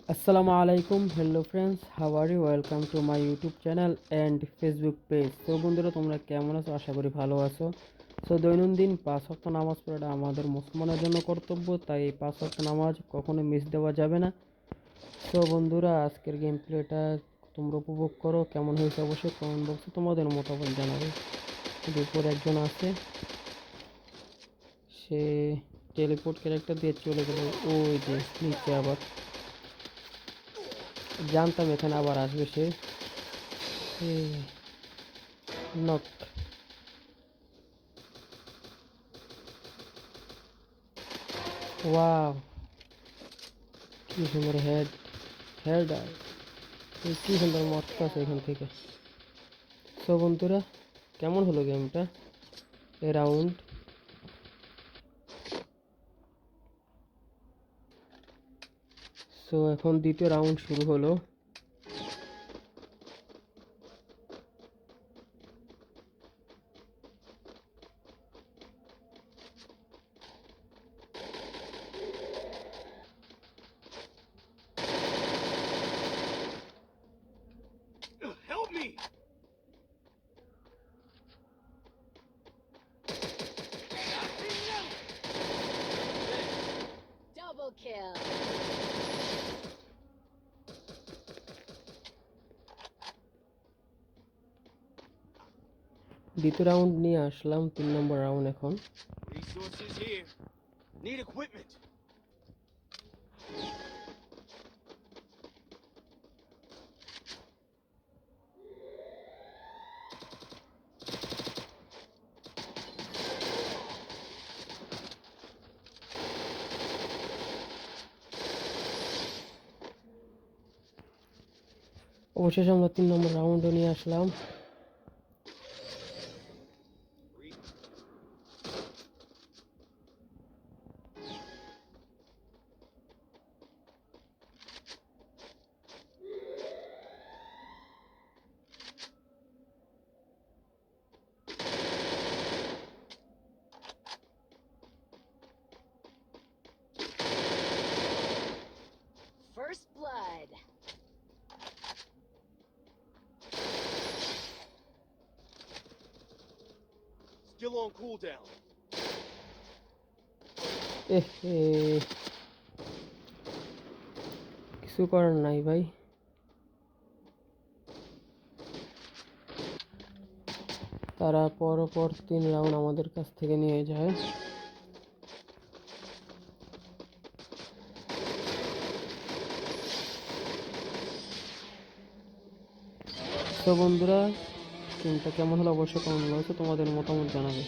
Assalamu alaikum, hello friends, how are you? Welcome to my YouTube channel and Facebook page. তো বন্ধুরা তোমরা কেমন আছো? আশা করি ভালো আছো। দৈনন্দিন 5 ওয়াক্ত নামাজ পড়াটা আমাদের মুসলমানের জন্য কর্তব্য, তাই এই 5 ওয়াক্ত নামাজ কখনো মিস দেওয়া যাবে না। বন্ধুরা আজকের গেম প্লেটা তোমরা উপভোগ করো, কেমন হয়েছে অবশ্যই কমেন্ট বক্সে তোমাদের মতামত জানাবে। দুপুর একজন আছে, সে টেলিপোর্ট ক্যারেক্টার দিয়ে চলে গেল ওই যে নিচে। আবার জানতাম এখানে আবার আসবে সে। নক। ওয়াও, কি সুন্দর হেড কি সুন্দর মস্ত আছে এখান থেকে। বন্ধুরা কেমন হলো গেমটা এ রাউন্ড? এখন দ্বিতীয় রাউন্ড শুরু হলো। Help me! Double kill. দ্বিতীয় রাউন্ড নিয়ে আসলাম, 3 নম্বর রাউন্ড এখন। Resources here. Need equipment. অবশেষে আমরা 3 নম্বর রাউন্ডও নিয়ে আসলাম। First blood. Still on cooldown. কিছু করার নাই ভাই। তারা পরপর 3 রাউন্ড আমাদের কাছ থেকে নিয়ে যায়। বন্ধুরা গেমটা কেমন হলো অবশ্যই কমেন্ট বক্সে তোমাদের মতামত জানাবে।